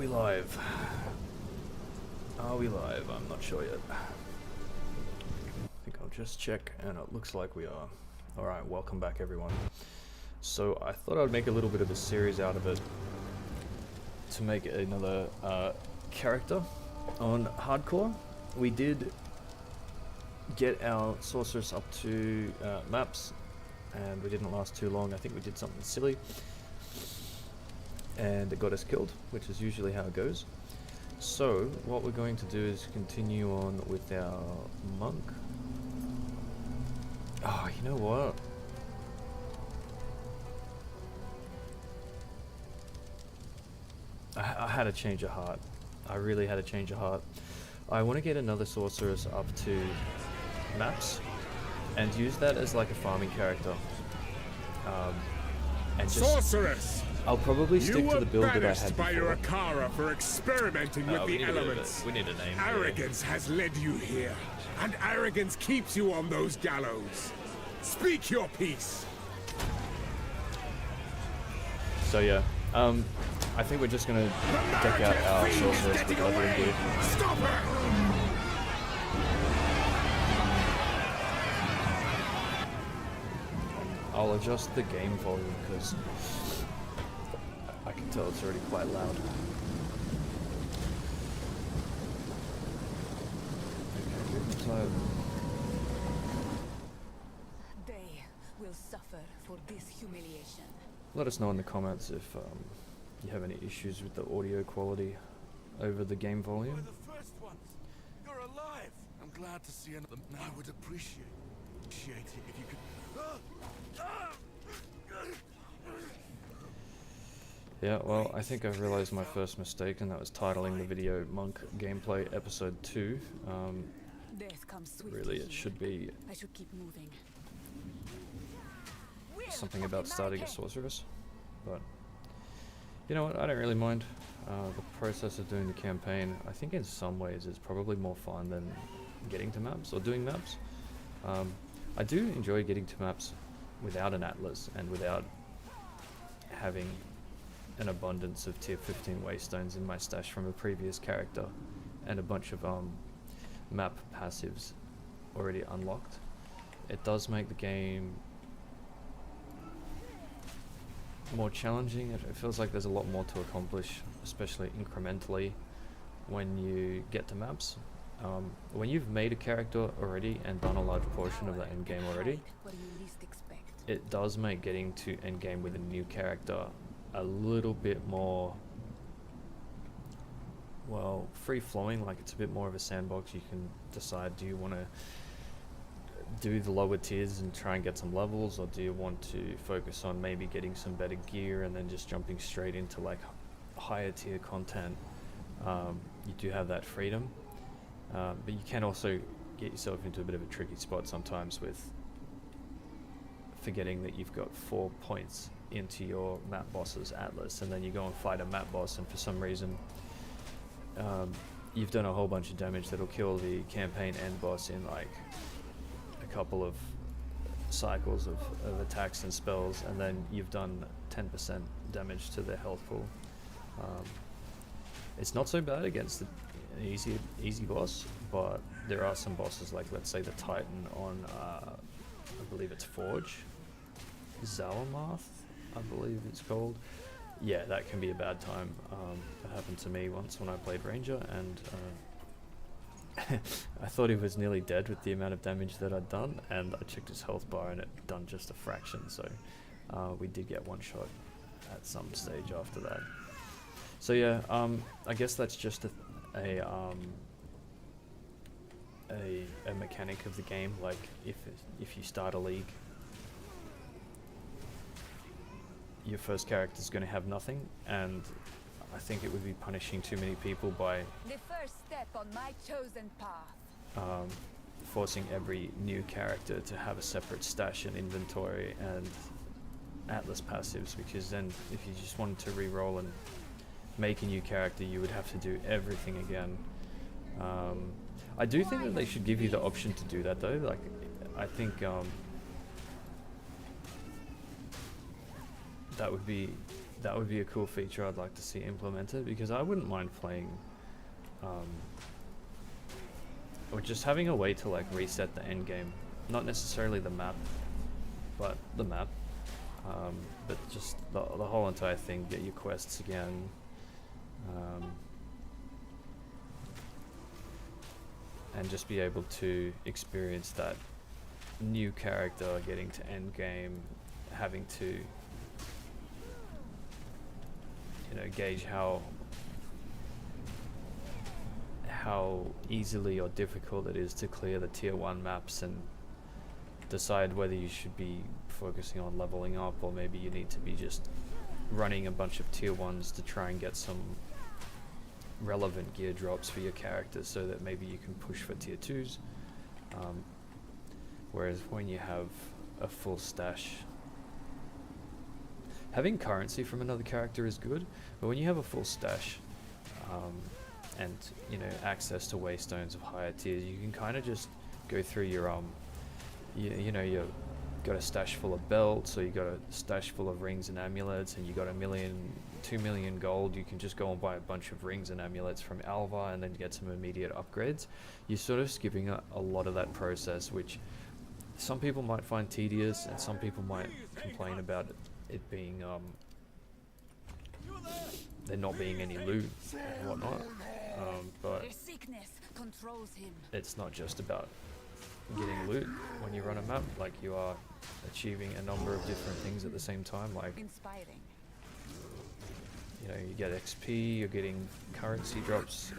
we live? Are we live? I'm not sure yet. I think I'll just check, and it looks like we are. Alright, welcome back everyone. So I thought I'd make a little bit of a series out of it to make another character on hardcore. We did get our sorceress up to maps, and we didn't last too long. I think we did something silly and it got us killed, which is usually how it goes. So what we're going to do is continue on with our monk. Oh, you know what? I had a change of heart. I really had a change of heart. I want to get another sorceress up to maps and use that as like a farming character. And just sorceress! I'll probably stick to the build that I had by before. your Akara for experimenting with the elements. We need a name. Arrogance has led you here, and arrogance keeps you on those gallows. Speak your piece. So yeah, I think we're just gonna deck out our sorceress with leveling gear. Stop her! I'll adjust the game volume because I can tell it's already quite loud. Okay, movement type. They will suffer for this humiliation. Let us know in the comments if you have any issues with the audio quality over the game volume. You're the first ones. You're alive. I'm glad to see another. I would appreciate it if you could. Yeah, well, I think I've realized my first mistake, and that was titling the video Monk Gameplay Episode 2. Death comes swiftly. Really, it should be I should keep moving. something about starting a sorceress, but you know what, I don't really mind. The process of doing the campaign, I think in some ways is probably more fun than getting to maps or doing maps. I do enjoy getting to maps without an atlas and without having an abundance of tier 15 waystones in my stash from a previous character and a bunch of map passives already unlocked. It does make the game more challenging. It feels like there's a lot more to accomplish, especially incrementally when you get to maps. When you've made a character already and done a large portion of the end game already, it does make getting to end game with a new character a little bit more, well, free-flowing. Like, it's a bit more of a sandbox. You can decide, do you want to do the lower tiers and try and get some levels, or do you want to focus on maybe getting some better gear and then just jumping straight into like higher tier content. You do have that freedom, but you can also get yourself into a bit of a tricky spot sometimes with forgetting that you've got 4 points into your map boss's atlas, and then you go and fight a map boss, and for some reason you've done a whole bunch of damage that'll kill the campaign end boss in like a couple of cycles of attacks and spells, and then you've done 10% damage to their health pool. It's not so bad against an easy boss, but there are some bosses, like let's say the Titan on I believe it's Forge, Zalamarth, I believe it's called. Yeah, that can be a bad time. It happened to me once when I played Ranger, and I thought he was nearly dead with the amount of damage that I'd done, and I checked his health bar and it done just a fraction, so we did get one shot at some stage after that. So yeah, I guess that's just a mechanic of the game. Like, if you start a league, your first character is going to have nothing, and I think it would be punishing too many people by The first step on my chosen path. Forcing every new character to have a separate stash and inventory and atlas passives, because then if you just wanted to re-roll and make a new character, you would have to do everything again. I do think that they should give you the option to do that though. Like, I think that would be that would be a cool feature I'd like to see implemented, because I wouldn't mind playing or just having a way to like reset the end game, not necessarily the map, but the map, but just the whole entire thing, get your quests again, and just be able to experience that new character getting to end game, having to, you know, gauge how easily or difficult it is to clear the tier 1 maps, and decide whether you should be focusing on leveling up, or maybe you need to be just running a bunch of tier 1s to try and get some relevant gear drops for your characters, so that maybe you can push for tier 2s. Whereas when you have a full stash, having currency from another character is good, but when you have a full stash, and you know, access to waystones of higher tiers, you can kind of just go through your you know, you've got a stash full of belts, or you got a stash full of rings and amulets, and you got 2 million gold. You can just go and buy a bunch of rings and amulets from Alva and then get some immediate upgrades. You're sort of skipping a lot of that process, which some people might find tedious, and some people might complain about it being there not being any loot and whatnot. But Their sickness controls him. it's not just about getting loot when you run a map. Like, you are achieving a number of different things at the same time. Like, Inspiring. you know, you get XP, you're getting currency drops,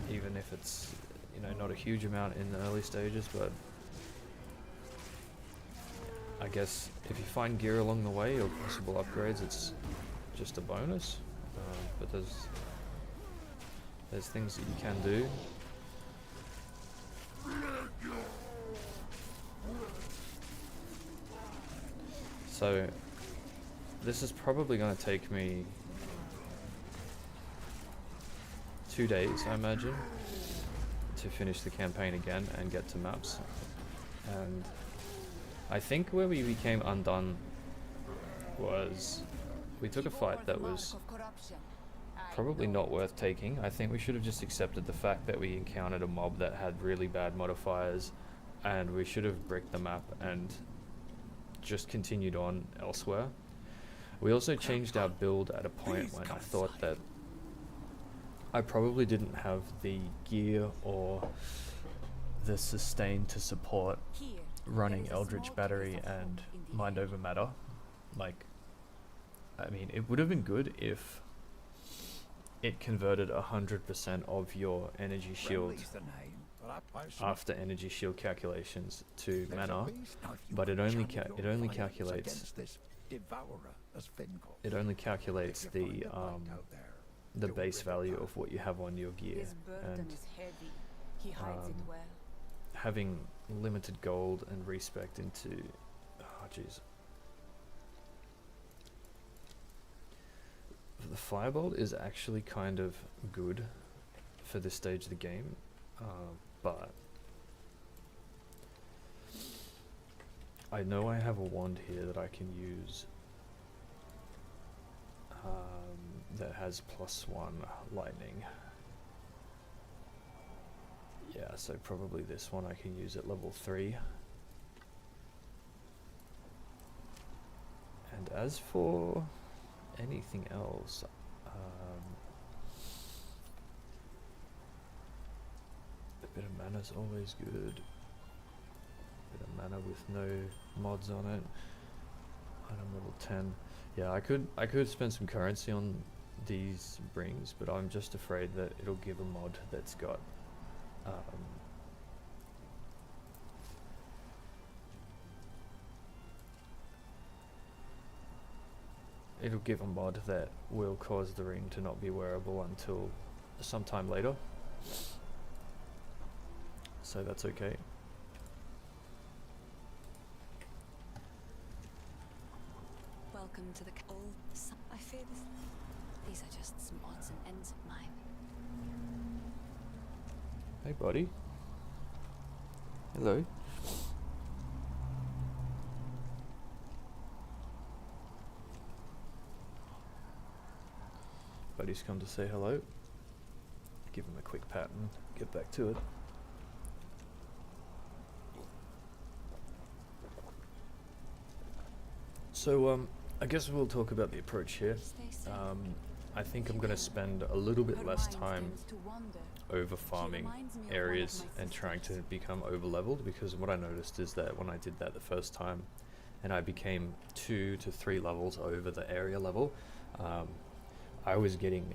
even if it's, you know, not a huge amount in the early stages, but I guess if you find gear along the way or possible upgrades, it's just a bonus. But there's things that you can do. So this is probably going to take me 2 days, I imagine, to finish the campaign again and get to maps. And I think where we became undone was we took a fight that was probably not worth taking. I think we should have just accepted the fact that we encountered a mob that had really bad modifiers, and we should have bricked the map and just continued on elsewhere. We also changed our build at a point when I thought that I probably didn't have the gear or the sustain to support running Eldritch Battery and Mind Over Matter. Like, I mean, it would have been good if it converted 100% of your energy shield after energy shield calculations to mana, but it only calculates the base value of what you have on your gear. His burden And is heavy. He hides it well. having limited gold and respect into, oh jeez, the firebolt is actually kind of good for this stage of the game, but I know I have a wand here that I can use that has +1 lightning. Yeah, so probably this one I can use at level 3. And as for anything else, a bit of mana's always good. A bit of mana with no mods on it. Item level 10. Yeah, I could spend some currency on these rings, but I'm just afraid that it'll give a mod that's got it'll give a mod that will cause the ring to not be wearable until sometime later. So that's okay. Welcome to the old. I fear this. These are just some odds and ends of mine. Hey buddy. Hello. Buddy's come to say hello. Give him a quick pat and get back to it. So I guess we'll talk about the approach here. Stay safe. I think I'm going to spend a little bit Her less mind time tends to wander. over farming reminds me of one of areas my and trying to sisters. become over leveled, because what I noticed is that when I did that the first time and I became 2 to 3 levels over the area level, I was getting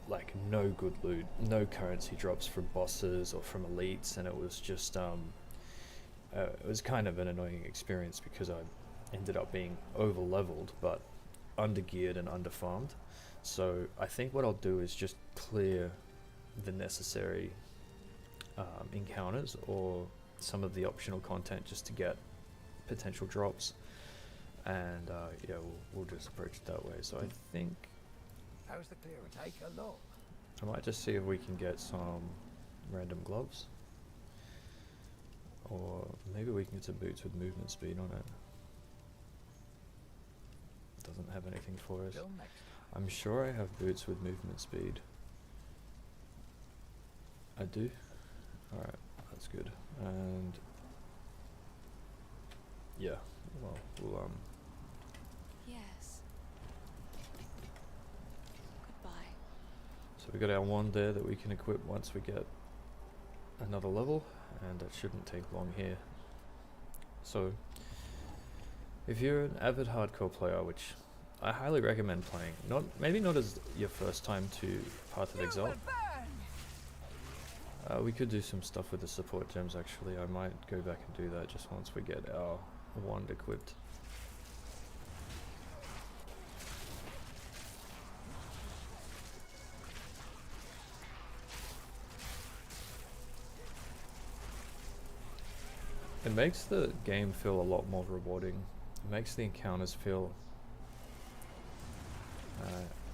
like no good loot, no currency drops from bosses or from elites, and it was just it was kind of an annoying experience because I ended up being over leveled but undergeared and underfarmed. So I think what I'll do is just clear the necessary encounters or some of the optional content just to get potential drops, and yeah, we'll just approach it that way. So I think How's the clearer? Take a look. I might just see if we can get some random gloves, or maybe we can get some boots with movement speed on it. Doesn't have anything for us. Till next time. I'm sure I have boots with movement speed. I do? Alright, that's good. And yeah, well, we'll Yes. Goodbye. so we got our wand there that we can equip once we get another level, and that shouldn't take long here. So if you're an avid hardcore player, which I highly recommend playing, maybe not as your first time to Path of Exile. We could do some stuff with the support gems actually. I might go back and do that just once we get our wand equipped. It makes the game feel a lot more rewarding. It makes the encounters feel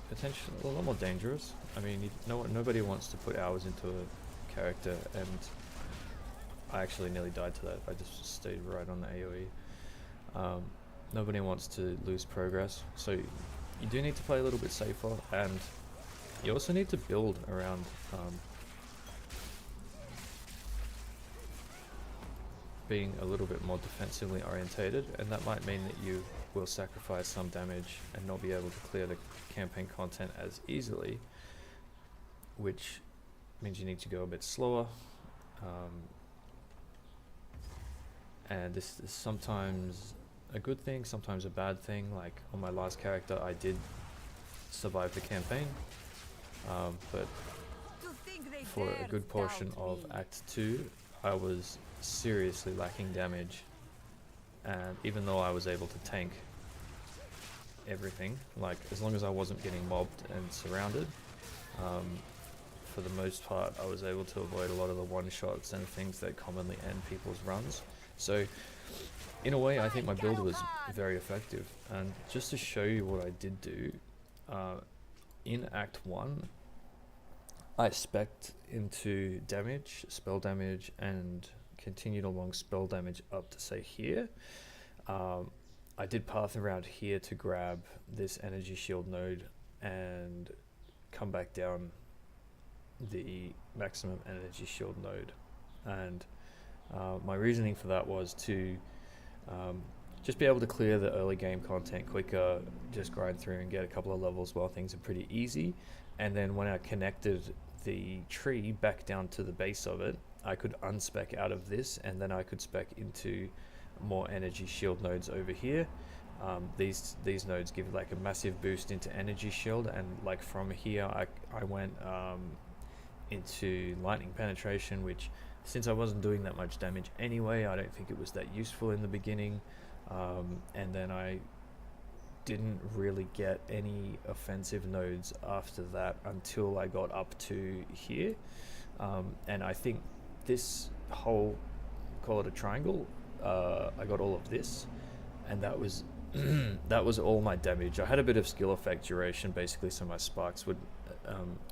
potentially a lot more dangerous. I mean, nobody wants to put hours into a character, and I actually nearly died to that. I just stayed right on the AoE. Nobody wants to lose progress, so you do need to play a little bit safer, and you also need to build around being a little bit more defensively orientated, and that might mean that you will sacrifice some damage and not be able to clear the campaign content as easily, which means you need to go a bit slower, and this is sometimes a good thing, sometimes a bad thing. Like on my last character I did survive the campaign, but for a good portion of Act 2 I was seriously lacking damage, and even though I was able to tank everything, like as long as I wasn't getting mobbed and surrounded, for the most part I was able to avoid a lot of the one-shots and things that commonly end people's runs. So in a way I think my build was very effective, and just to show you what I did do, in Act 1 I specced into damage, spell damage, and continued along spell damage up to say here. I did path around here to grab this energy shield node and come back down the maximum energy shield node, and my reasoning for that was to just be able to clear the early game content quicker, just grind through and get a couple of levels while things are pretty easy, and then when I connected the tree back down to the base of it, I could unspec out of this, and then I could spec into more energy shield nodes over here. These nodes give like a massive boost into energy shield, and like from here I went into lightning penetration, which since I wasn't doing that much damage anyway, I don't think it was that useful in the beginning, and then I didn't really get any offensive nodes after that until I got up to here, and I think this whole, call it a triangle, I got all of this, and that was that was all my damage. I had a bit of skill effect duration basically, so my sparks would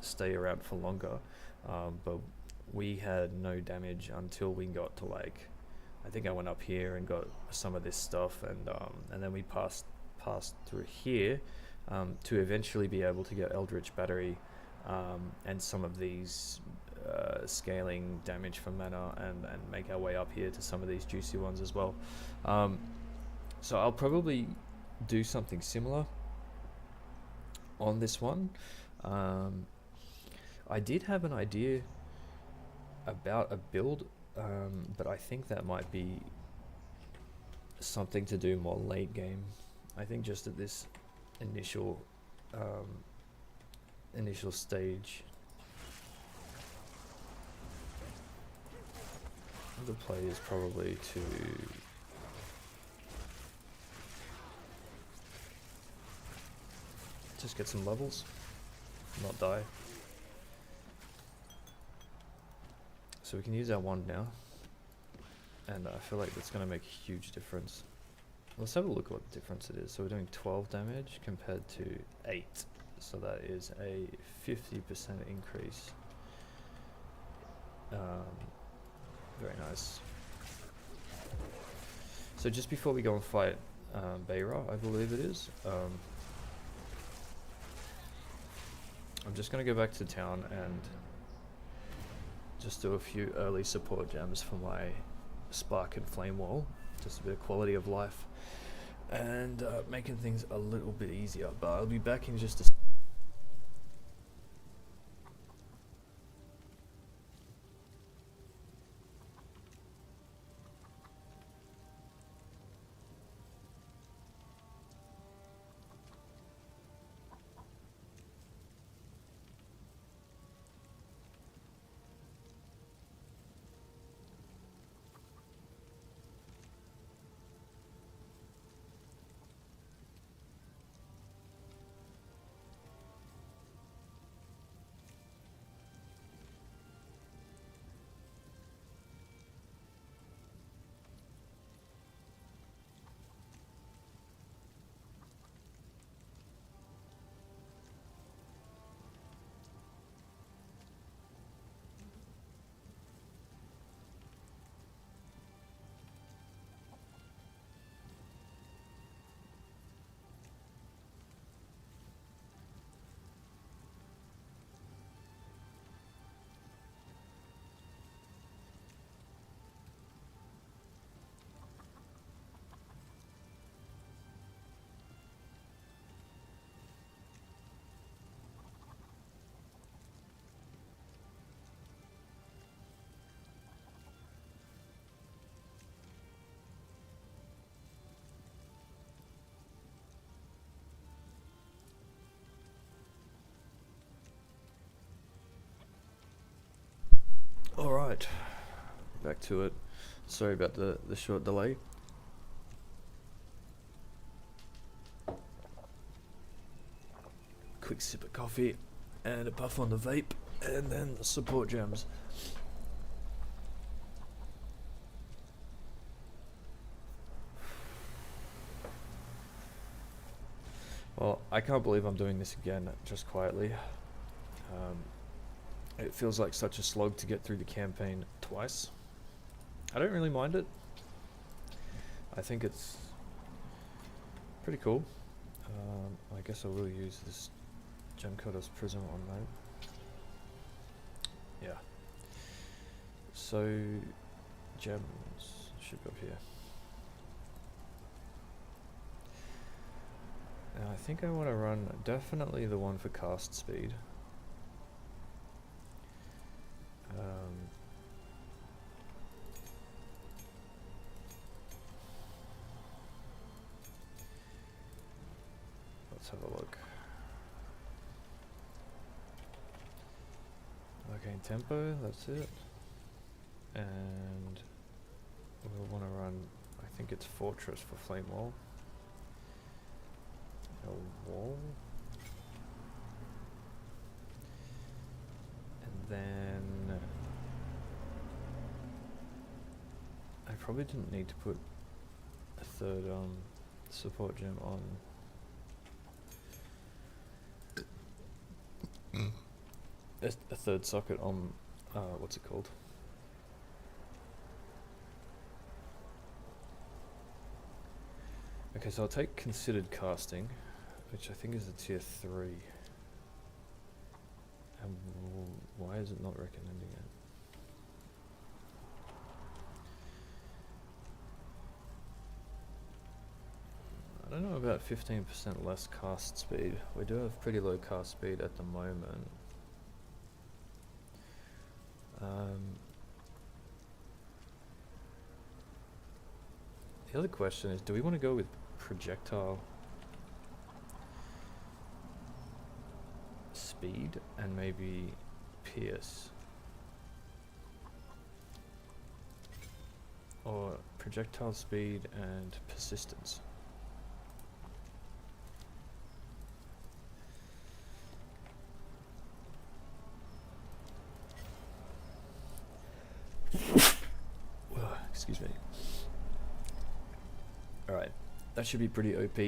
stay around for longer, but we had no damage until we got to, like, I think I went up here and got some of this stuff, and then we passed through here, to eventually be able to get Eldritch Battery and some of these scaling damage for mana, and make our way up here to some of these juicy ones as well. So I'll probably do something similar on this one. I did have an idea about a build, but I think that might be something to do more late game. I think just at this initial stage, the play is probably to just get some levels, not die. So we can use our wand now, and I feel like that's going to make a huge difference. Let's have a look at what difference it is. So we're doing 12 damage compared to 8, so that is a 50% increase. Very nice. So just before we go and fight Bayra, I believe it is, I'm just going to go back to town and just do a few early support gems for my Spark and Flame Wall, just a bit of quality of life, and making things a little bit easier. But I'll be back in just a Alright, back to it. Sorry about the short delay. Quick sip of coffee and a puff on the vape, and then the support gems. Well, I can't believe I'm doing this again just quietly. It feels like such a slog to get through the campaign twice. I don't really mind it. I think it's pretty cool. I guess I will use this Gem Cutter's Prism on that. Yeah. So, gems should go up here. Now I think I want to run definitely the one for cast speed. Let's have a look. Arcane Tempo, that's it. And we'll want to run, I think it's Fortress for Flame Wall. A wall. And then I probably didn't need to put a third support gem on. A third socket on, what's it called? Okay, so I'll take Considered Casting, which I think is a tier 3. And why is it not recommending it? I don't know about 15% less cast speed. We do have pretty low cast speed at the moment. The other question is, do we want to go with projectile speed and maybe pierce? Or projectile speed and persistence? Excuse me. Alright, that should be pretty OP.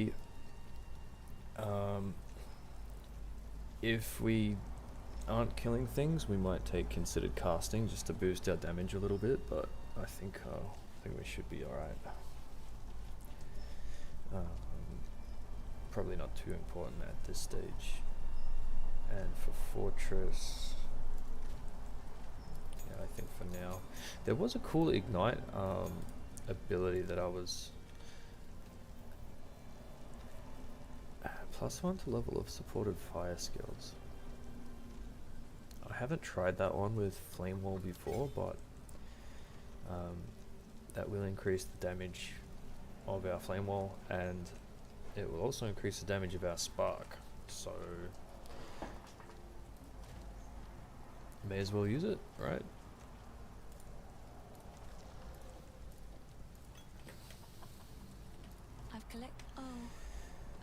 If we aren't killing things, we might take considered casting just to boost our damage a little bit, but I think we should be alright. Probably not too important at this stage. And for Fortress, I think for now, there was a cool ignite ability that I was +1 to level of supported fire skills. I haven't tried that one with Flame Wall before, but that will increase the damage of our Flame Wall, and it will also increase the damage of our Spark. So may as well use it, right? Oh,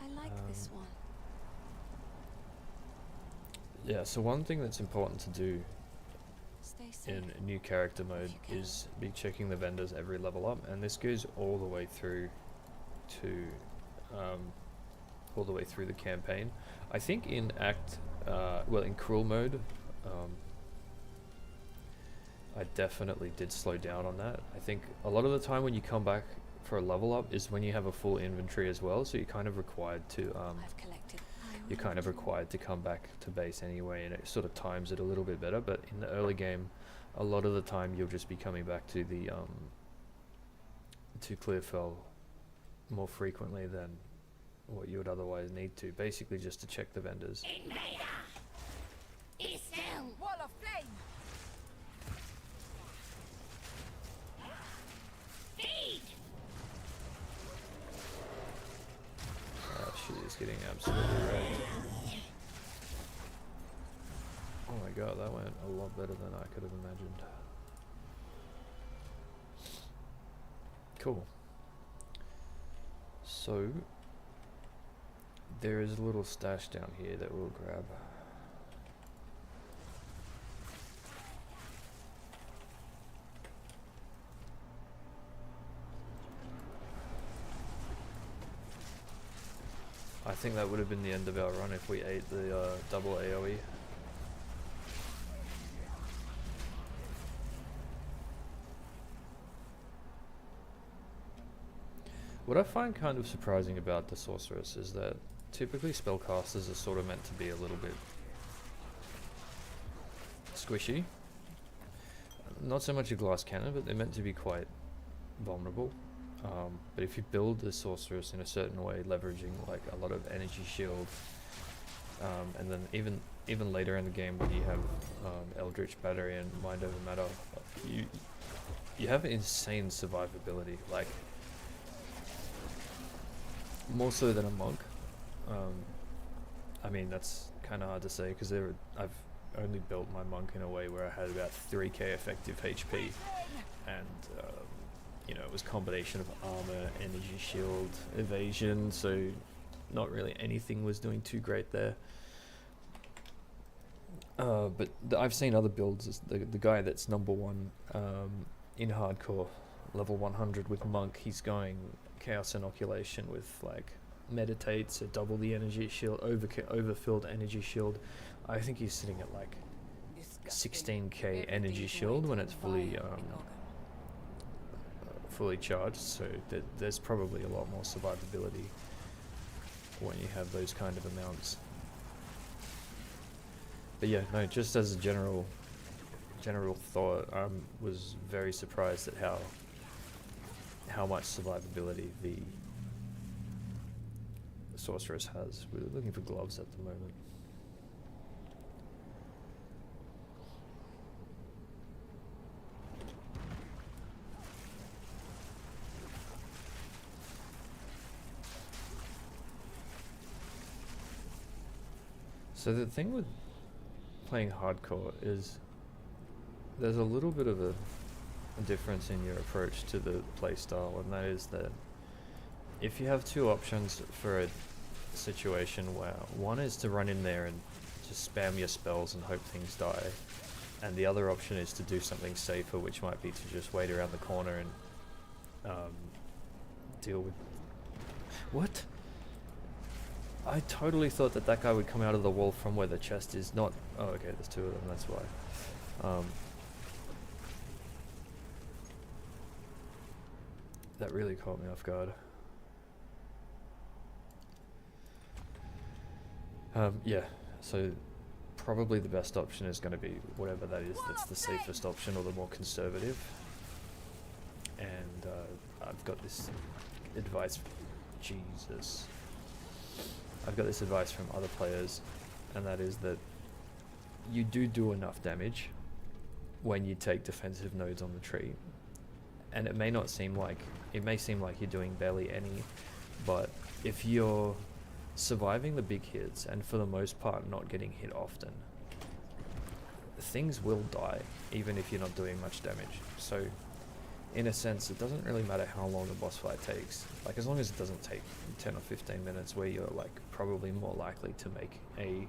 I like this one. Yeah, so one thing that's important to do Stay safe. in new character mode is be checking the vendors every level up, and this goes all the way through to the campaign. I think in in cruel mode, I definitely did slow down on that. I think a lot of the time when you come back for a level up is when you have a full inventory as well, so you're kind of required to come back to base anyway, and it sort of times it a little bit better. But in the early game, a lot of the time you'll just be coming back to the to Clearfell more frequently than what you would otherwise need to, basically just to check the vendors. Wall of flame. She is getting absolutely wrecked. Oh my god, that went a lot better than I could have imagined. Cool. So, there is a little stash down here that we'll grab. I think that would have been the end of our run if we ate the double AoE. What I find kind of surprising about the Sorceress is that typically spellcasters are sort of meant to be a little bit squishy. Not so much a glass cannon, but they're meant to be quite vulnerable. But if you build the Sorceress in a certain way, leveraging like a lot of energy shield, and then even later in the game when you have Eldritch Battery and Mind Over Matter, you have insane survivability, like more so than a monk. I mean, that's kind of hard to say because I've only built my monk in a way where I had about 3k effective HP, and you know, it was a combination of armor, energy shield, evasion, so not really anything was doing too great there. But I've seen other builds. The guy that's number 1 in hardcore, level 100 with monk, he's going chaos inoculation with like meditate, so double the energy shield, overfilled energy shield. I think he's sitting at like 16k energy shield when it's fully charged, so there's probably a lot more survivability when you have those kind of amounts. But yeah, no, just as a general thought, I was very surprised at how much survivability the sorceress has. We're looking for gloves at the moment. So the thing with playing hardcore is there's a little bit of a difference in your approach to the playstyle, and that is that if you have two options for a situation where one is to run in there and just spam your spells and hope things die, and the other option is to do something safer, which might be to just wait around the corner and deal with... What? I totally thought that that guy would come out of the wall from where the chest is, not... Oh, okay, there's two of them, that's why. That really caught me off guard. Yeah, so probably the best option is going to be whatever that is that's the safest option or the more conservative. And I've got this advice... Jesus. I've got this advice from other players, and that is that you do enough damage when you take defensive nodes on the tree. And it may seem like you're doing barely any, but if you're surviving the big hits and for the most part not getting hit often, things will die even if you're not doing much damage. So in a sense, it doesn't really matter how long the boss fight takes. Like, as long as it doesn't take 10 or 15 minutes where you're like probably more likely to make a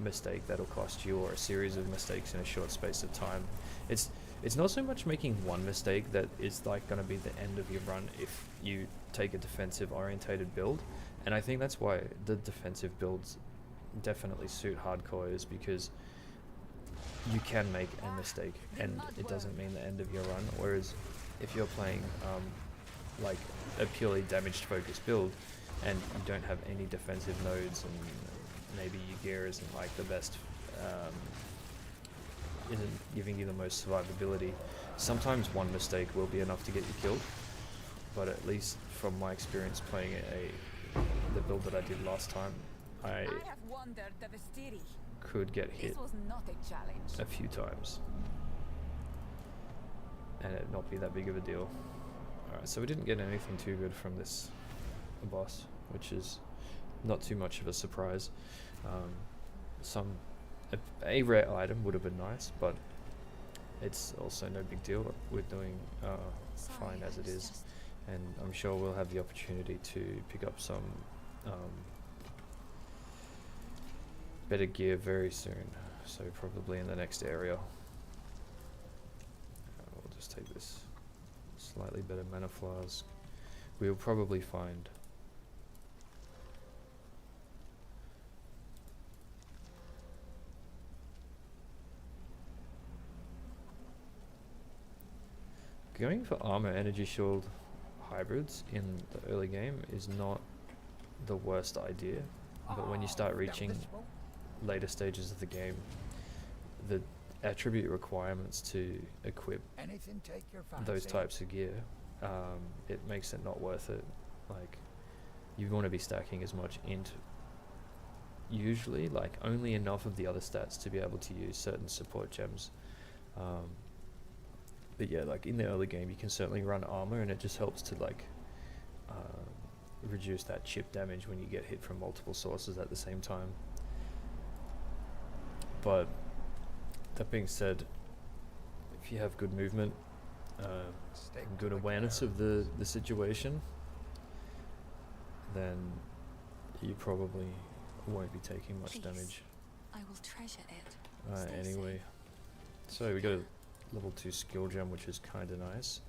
mistake that'll cost you, or a series of mistakes in a short space of time. It's not so much making one mistake that is like going to be the end of your run if you take a defensive orientated build. And I think that's why the defensive builds definitely suit hardcore, is because you can make a mistake and it doesn't mean the end of your run. Whereas if you're playing like a purely damaged focused build and you don't have any defensive nodes, and maybe your gear isn't like the best, isn't giving you the most survivability, sometimes one mistake will be enough to get you killed. But at least from my experience playing the build that I did last time, I have wandered the Vistiri. could get hit This was not a challenge. a few times and it not be that big of a deal. Alright, so we didn't get anything too good from this boss, which is not too much of a surprise. A rare item would have been nice, but it's also no big deal. We're doing fine as it is, and I'm sure we'll have the opportunity to pick up some better gear very soon, so probably in the next area. We'll just take this slightly better mana flask. We'll probably find going for armor energy shield hybrids in the early game is not the worst idea, but when you start reaching later stages of the game, the attribute requirements to equip those types of gear, it makes it not worth it. Like, you want to be stacking as much int, usually like only enough of the other stats to be able to use certain support gems. But yeah, like in the early game you can certainly run armor, and it just helps to like reduce that chip damage when you get hit from multiple sources at the same time. But that being said, if you have good movement, good awareness of the situation, then you probably won't be taking much damage. I will treasure it. Stay Anyway, so we got a level 2 skill gem, which is kinda nice.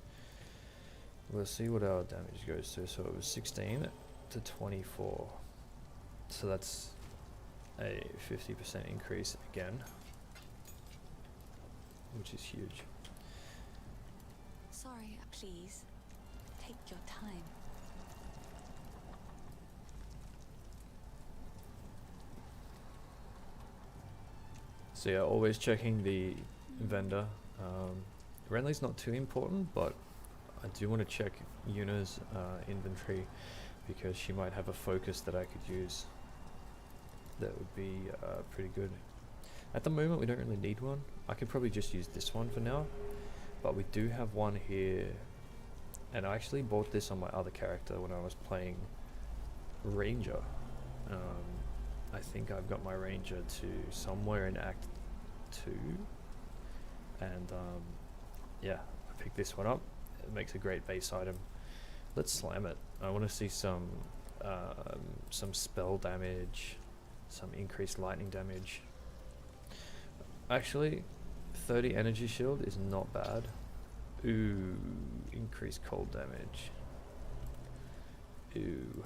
Let's see what our damage goes to. So it was 16 to 24. So that's a 50% increase again, which is huge. Sorry, please. Take your time. So yeah, always checking the vendor. Renly's not too important, but I do want to check Yuna's inventory because she might have a focus that I could use. That would be pretty good. At the moment we don't really need one. I could probably just use this one for now, but we do have one here, and I actually bought this on my other character when I was playing Ranger. I think I've got my Ranger to somewhere in Act 2, and yeah, I picked this one up. It makes a great base item. Let's slam it. I want to see some spell damage, some increased lightning damage. Actually, 30 energy shield is not bad. Ooh, increased cold damage. Ooh.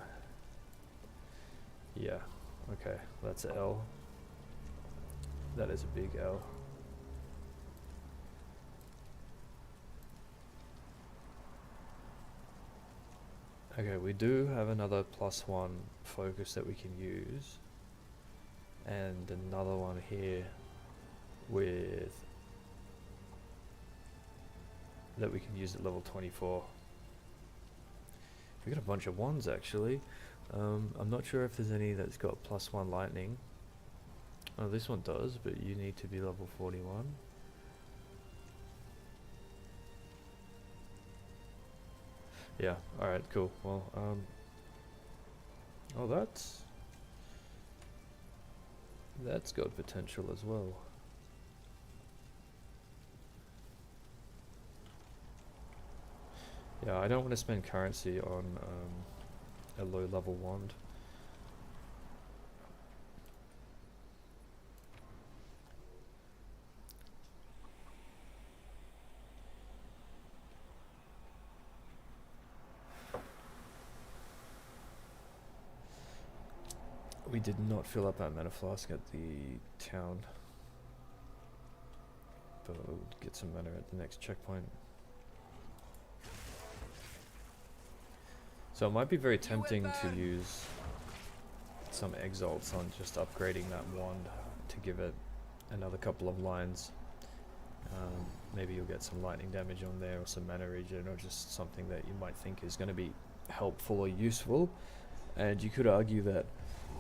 Yeah, okay, that's a L. That is a big L. Okay, we do have another +1 focus that we can use, and another one here with that we can use at level 24. We got a bunch of wands actually. I'm not sure if there's any that's got +1 lightning. Oh, this one does, but you need to be level 41. Yeah, alright, cool. Well, oh, that's got potential as well. Yeah, I don't want to spend currency on a low level wand. We did not fill up our mana flask at the town, but we'll get some mana at the next checkpoint. So it might be very tempting to use some exalts on just upgrading that wand to give it another couple of lines. Maybe you'll get some lightning damage on there, or some mana regen, or just something that you might think is going to be helpful or useful. And you could argue that,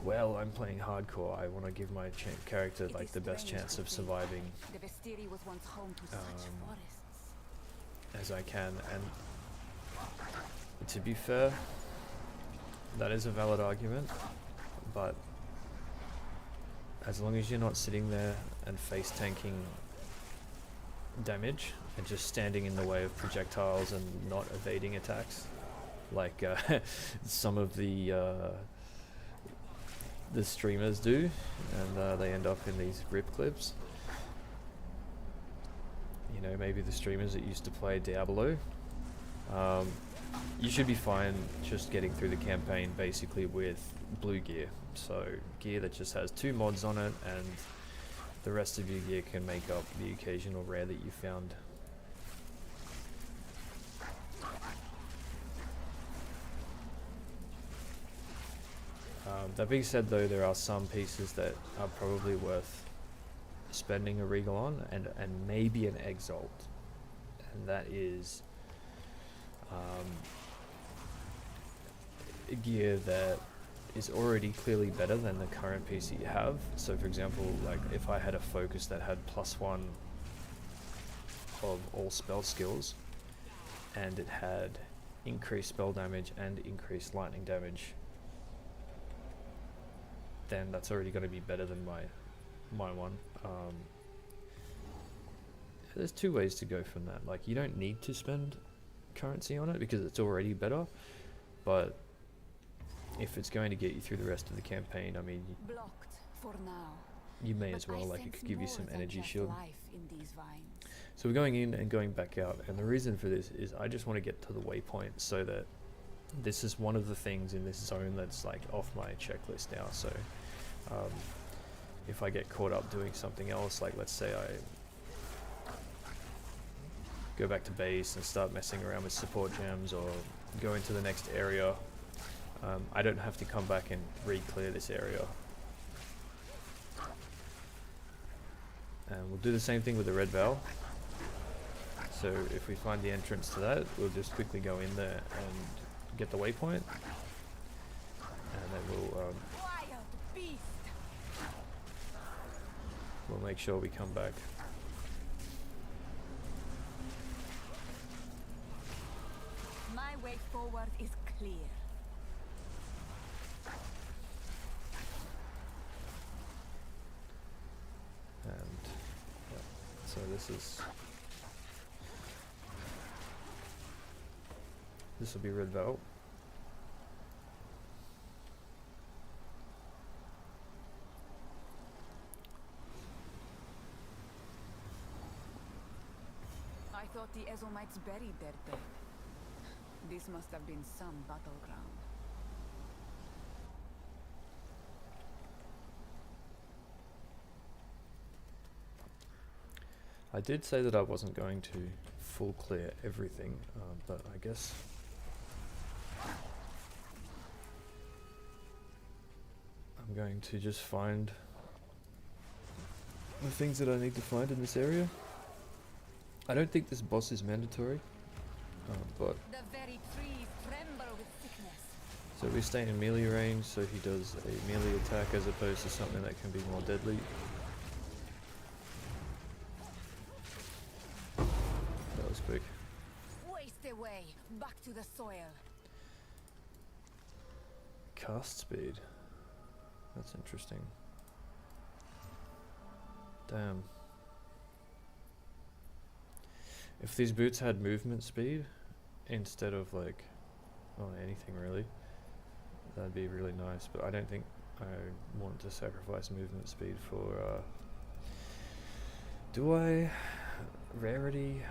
well, I'm playing hardcore, I want to give my character like the best chance of surviving as I can, and to be fair, that is a valid argument, but as long as you're not sitting there and face tanking damage and just standing in the way of projectiles and not evading attacks, like some of the streamers do, and they end up in these rip clips. You know, maybe the streamers that used to play Diablo. You should be fine just getting through the campaign basically with blue gear. So gear that just has 2 mods on it, and the rest of your gear can make up the occasional rare that you found. That being said though, there are some pieces that are probably worth spending a regal on, and maybe an exalt, and that is gear that is already clearly better than the current piece that you have. So for example, like if I had a focus that had +1 of all spell skills, and it had increased spell damage and increased lightning damage, then that's already going to be better than my one. There's 2 ways to go from that. Like, you don't need to spend currency on it because it's already better, but if it's going to get you through the rest of the campaign, I mean, Blocked for now. you may as well, like, it could give you some energy shield. So we're going in and going back out, and the reason for this is I just want to get to the waypoint, so that this is one of the things in this zone that's like off my checklist now. So if I get caught up doing something else, like let's say I go back to base and start messing around with support gems, or go into the next area, I don't have to come back and re-clear this area. We'll do the same thing with the red veil. So if we find the entrance to that, we'll just quickly go in there and get the waypoint, and then Wild beast. we'll make sure we come back. My way forward is clear. And yeah, so this will be red veil. I thought the Ezomites buried their dead. This must have been some battleground. I did say that I wasn't going to full clear everything, but I guess I'm going to just find the things that I need to find in this area. I don't think this boss is mandatory, but The very trees tremble with sickness. so we stay in melee range, so he does a melee attack as opposed to something that can be more deadly. That was quick. Waste away, back to the soil. Cast speed. That's interesting. Damn. If these boots had movement speed instead of like, well, anything really, that'd be really nice. But I don't think I want to sacrifice movement speed for. Do I? Rarity.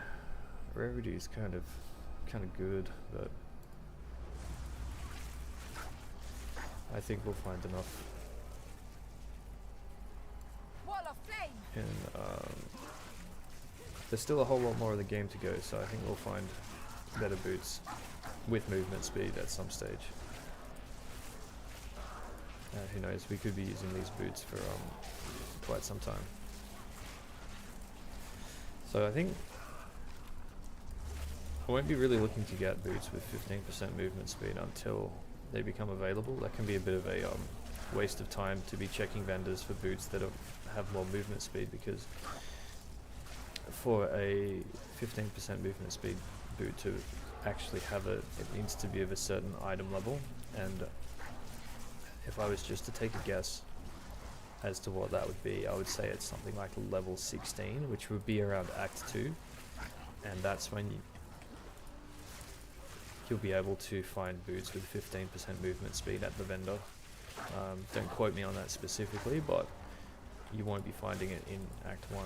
Rarity is kind of good, but I think we'll find enough. Wall of flame. And there's still a whole lot more of the game to go, so I think we'll find better boots with movement speed at some stage. Who knows, we could be using these boots for quite some time. So I think I won't be really looking to get boots with 15% movement speed until they become available. That can be a bit of a waste of time to be checking vendors for boots that have more movement speed, because for a 15% movement speed boot to actually have it needs to be of a certain item level, and if I was just to take a guess as to what that would be, I would say it's something like level 16, which would be around Act 2, and that's when you'll be able to find boots with 15% movement speed at the vendor. Don't quote me on that specifically, but you won't be finding it in Act 1,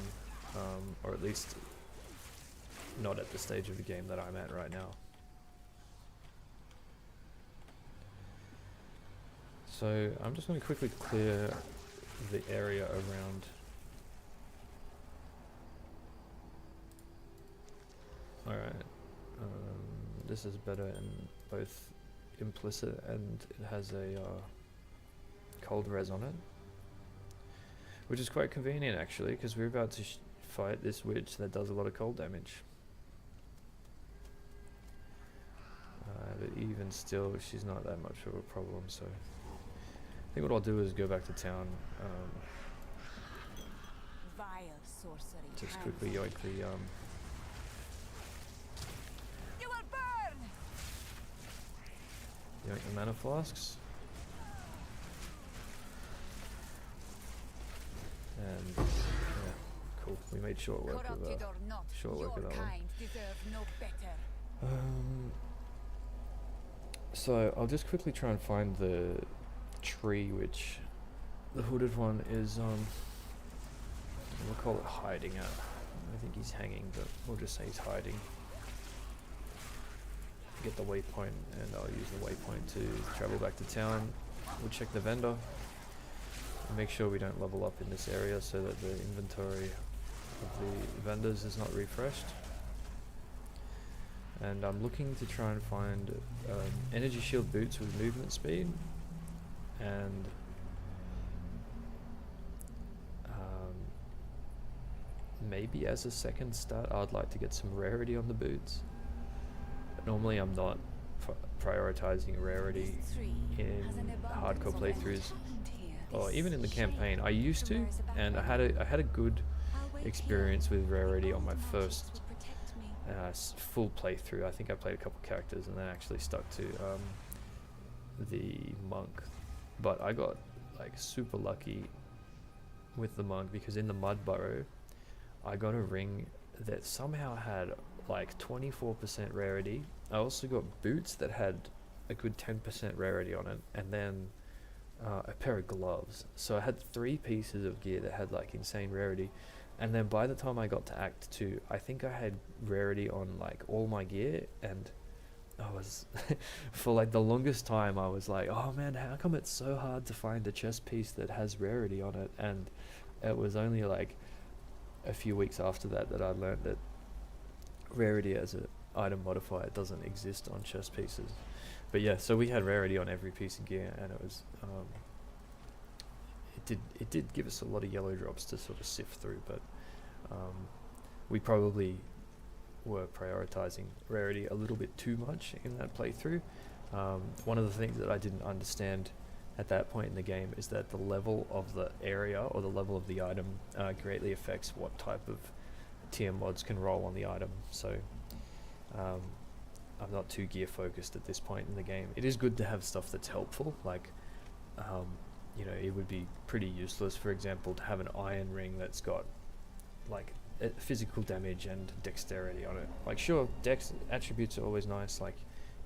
or at least not at the stage of the game that I'm at right now. So I'm just going to quickly clear the area around. Alright, this is better in both implicit and it has a cold res on it, which is quite convenient actually, because we're about to fight this witch that does a lot of cold damage. But even still, she's not that much of a problem, so I think what I'll do is go back to town, Vile sorcery. just hands. quickly yoink the You will burn. yoink the mana flasks, and yeah, cool. We made short work of Corrupted or not, short work your of that one. kind deserve no better. So I'll just quickly try and find the tree which the hooded one is we'll call it hiding at. I think he's hanging, but we'll just say he's hiding. Get the waypoint, and I'll use the waypoint to travel back to town. We'll check the vendor and make sure we don't level up in this area so that the inventory of the vendors is not refreshed. And I'm looking to try and find energy shield boots with movement speed, and maybe as a second start, I'd like to get some rarity on the boots. Normally I'm not prioritizing rarity This tree in has an hardcore abundance of playthroughs, enchantment here. or This even in the shade campaign. I used to, shimmers about and I me. had a good I'll wait experience here. with The rarity on old my magics first will protect me. full playthrough. I think I played a couple characters and then actually stuck to the monk, but I got like super lucky with the monk, because in the mud burrow I got a ring that somehow had like 24% rarity. I also got boots that had a good 10% rarity on it, and then a pair of gloves. So I had 3 pieces of gear that had like insane rarity. And then by the time I got to Act 2, I think I had rarity on like all my gear, and I was for like the longest time I was like, oh man, how come it's so hard to find a chest piece that has rarity on it? And it was only like a few weeks after that that I learned that rarity as an item modifier doesn't exist on chest pieces. But yeah, so we had rarity on every piece of gear, and it was it did give us a lot of yellow drops to sort of sift through, but we probably were prioritizing rarity a little bit too much in that playthrough. One of the things that I didn't understand at that point in the game is that the level of the area or the level of the item greatly affects what type of tier mods can roll on the item. So I'm not too gear focused at this point in the game. It is good to have stuff that's helpful, like you know, it would be pretty useless, for example, to have an iron ring that's got like physical damage and dexterity on it. Like sure, dex attributes are always nice, like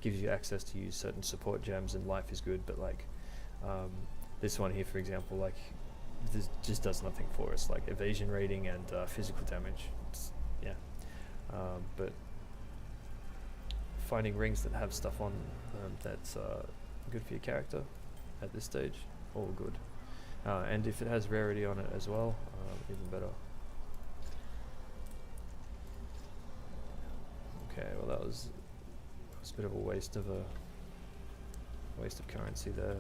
gives you access to use certain support gems and life is good, but like this one here, for example, like this just does nothing for us, like evasion rating and physical damage. Yeah, but finding rings that have stuff on that's good for your character at this stage, all good. And if it has rarity on it as well, even better. Okay, well that was a bit of a waste of currency there.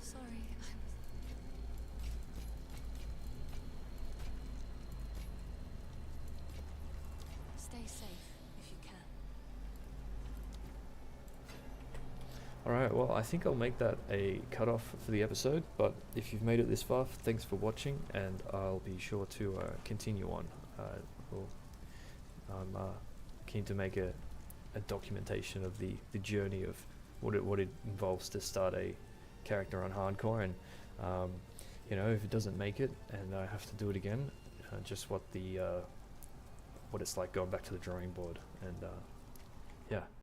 Sorry, stay safe if you can. Alright, well I think I'll make that a cutoff for the episode, but if you've made it this far, thanks for watching, and I'll be sure to continue on. I'm keen to make a documentation of the journey of what it involves to start a character on hardcore, and you know, if it doesn't make it and I have to do it again, just what it's like going back to the drawing board, and yeah.